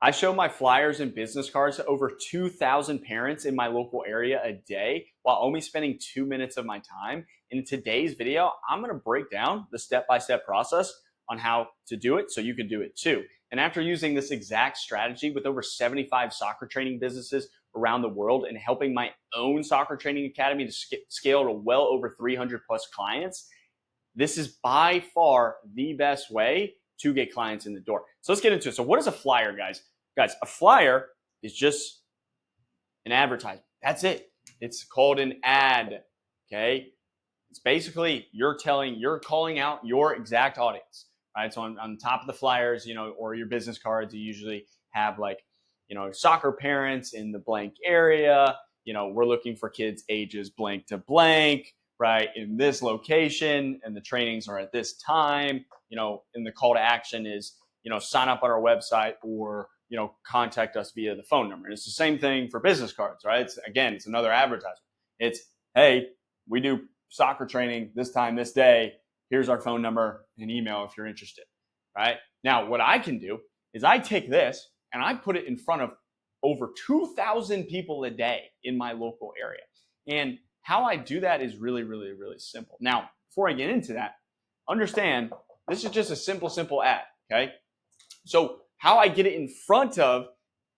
I show my flyers and business cards to over 2,000 parents in my local area a day while only spending 2 minutes of my time. In today's video, I'm going to break down the step-by-step process on how to do it so you can do it too. And after using this exact strategy with over 75 soccer training businesses around the world and helping my own soccer training academy to scale to well over 300 plus clients, this is by far the best way to get clients in the door. So let's get into it. So what is a flyer, guys? Guys, a flyer is just an advertisement. That's it. It's called an ad, okay? It's basically you're calling out your exact audience, right? So on top of the flyers, or your business cards, you usually have like, soccer parents in the blank area. We're looking for kids ages blank to blank, right, in this location, and the trainings are at this time. And the call to action is, sign up on our website or, contact us via the phone number. And it's the same thing for business cards, right? It's another advertisement. It's, hey, we do soccer training this time, this day. Here's our phone number and email if you're interested, right? Now, what I can do is I take this and I put it in front of over 2,000 people a day in my local area. And how I do that is really, really, really simple. Now, before I get into that, understand this is just a simple ad, okay? So how I get it in front of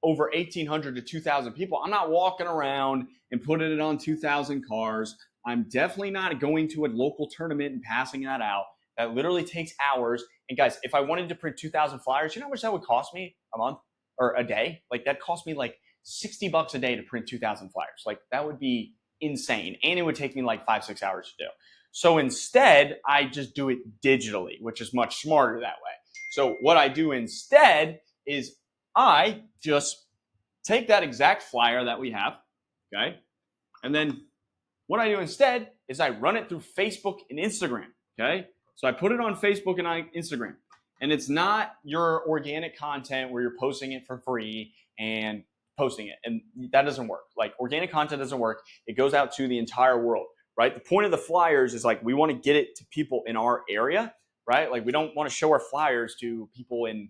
over 1,800 to 2,000 people, I'm not walking around and putting it on 2,000 cars. I'm definitely not going to a local tournament and passing that out. That literally takes hours. And guys, if I wanted to print 2,000 flyers, you know how much that would cost me a month or a day? Like that cost me like $60 a day to print 2,000 flyers. Like that would be insane. And it would take me like 5-6 hours to do. So instead, I just do it digitally, which is much smarter that way. So what I do instead is I just take that exact flyer that we have, okay? And then what I do instead is I run it through Facebook and Instagram, okay? So I put it on Facebook and Instagram. And it's not your organic content where you're posting it for free and posting it. And that doesn't work. Like organic content doesn't work. It goes out to the entire world, right? The point of the flyers is like we want to get it to people in our area, right? Like we don't want to show our flyers to people in,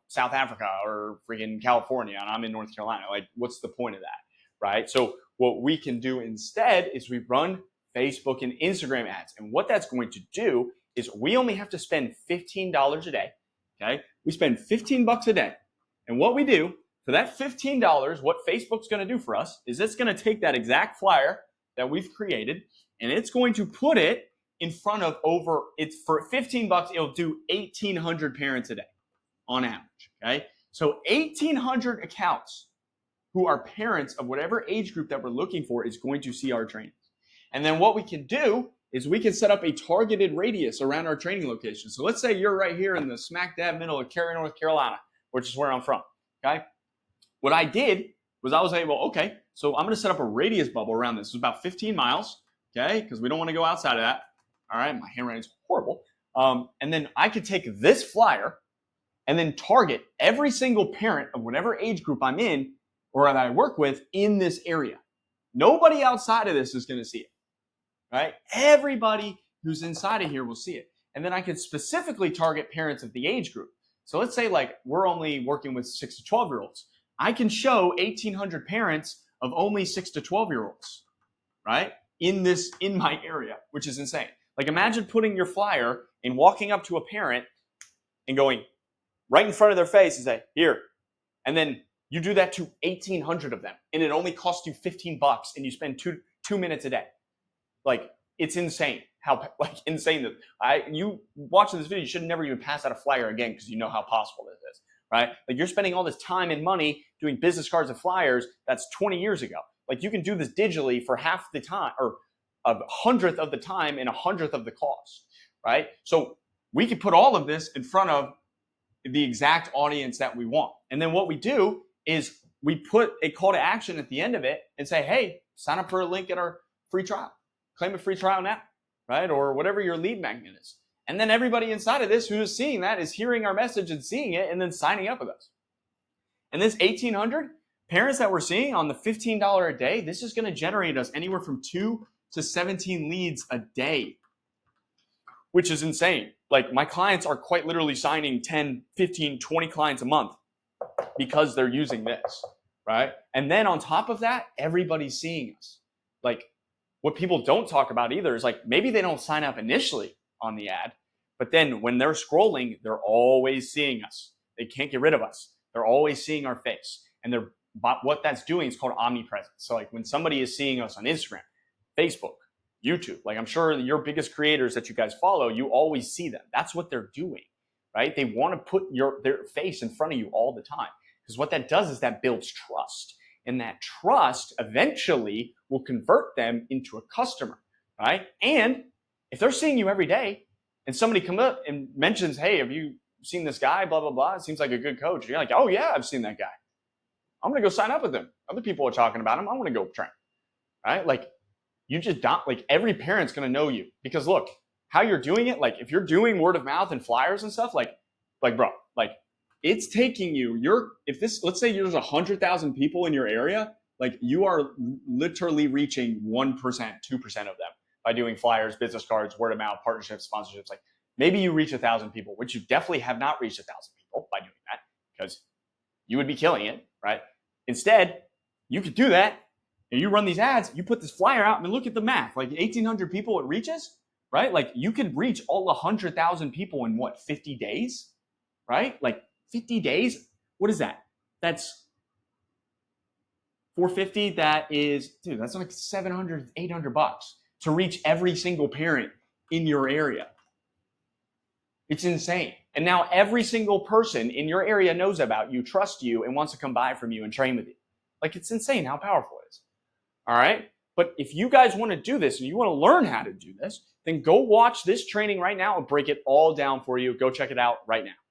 South Africa or freaking California, and I'm in North Carolina. Like what's the point of that, right? So what we can do instead is we run Facebook and Instagram ads. And what that's going to do is we only have to spend $15 a day, okay? We spend $15 a day. And what we do for that $15, what Facebook's going to do for us is it's going to take that exact flyer that we've created and it's going to put it in front of it's for $15, it'll do 1,800 parents a day on average, okay? So 1,800 accounts who are parents of whatever age group that we're looking for is going to see our trainings. And then what we can do is we can set up a targeted radius around our training location. So let's say you're right here in the smack dab middle of Cary, North Carolina, which is where I'm from, okay? What I did was I was able, okay, so I'm going to set up a radius bubble around this. It's about 15 miles, okay, because we don't want to go outside of that. All right, my handwriting is horrible. And then I could take this flyer and then target every single parent of whatever age group I'm in or that I work with in this area. Nobody outside of this is going to see it, right? Everybody who's inside of here will see it. And then I can specifically target parents of the age group. So let's say like we're only working with 6 to 12-year-olds. I can show 1,800 parents of only 6 to 12-year-olds, right? In my area, which is insane. Like imagine putting your flyer and walking up to a parent and going right in front of their face and say, here. And then you do that to 1,800 of them. And it only costs you $15 and you spend two minutes a day. Like it's insane how insane that you watching this video, you should never even pass out a flyer again because you know how possible this is, right? Like you're spending all this time and money doing business cards and flyers. That's 20 years ago. Like you can do this digitally for half the time or a 100th of the time and 100th of the cost, right? So we can put all of this in front of the exact audience that we want. And then what we do is we put a call to action at the end of it and say, hey, sign up for a link at our free trial. Claim a free trial now, right? Or whatever your lead magnet is. And then everybody inside of this who is seeing that is hearing our message and seeing it and then signing up with us. And this 1,800 parents that we're seeing on the $15 a day, this is going to generate us anywhere from 2 to 17 leads a day, which is insane. Like my clients are quite literally signing 10, 15, 20 clients a month because they're using this, right? And then on top of that, everybody's seeing us. Like, what people don't talk about either is like maybe they don't sign up initially on the ad, but then when they're scrolling, they're always seeing us. They can't get rid of us. They're always seeing our face. And they're what that's doing is called omnipresence. So like when somebody is seeing us on Instagram, Facebook, YouTube, like I'm sure your biggest creators that you guys follow, you always see them. That's what they're doing, right? They want to put their face in front of you all the time. Because what that does is that builds trust. And that trust eventually will convert them into a customer, right? And if they're seeing you every day and somebody comes up and mentions, hey, have you seen this guy, blah, blah, blah, it seems like a good coach. And you're like, oh yeah, I've seen that guy. I'm going to go sign up with him. Other people are talking about him. I want to go train, right? Like you just don't, like every parent's going to know you because look, how you're doing it. Like if you're doing word of mouth and flyers and stuff, like bro, like it's taking you, let's say there's 100,000 people in your area, like you are literally reaching 1%, 2% of them by doing flyers, business cards, word of mouth, partnerships, sponsorships. Like maybe you reach 1,000 people, which you definitely have not reached 1,000 people by doing that because you would be killing it, right? Instead, you could do that and you run these ads, you put this flyer out, I mean, look at the math, like 1,800 people it reaches, right? Like you could reach all 100,000 people in what, 50 days, right? Like 50 days, what is that? That's 450, that is, dude, that's like 700, 800 bucks to reach every single parent in your area. It's insane. And now every single person in your area knows about you, trusts you, and wants to come buy from you and train with you. Like it's insane how powerful it is. All right. But if you guys want to do this and you want to learn how to do this, then go watch this training right now and break it all down for you. Go check it out right now.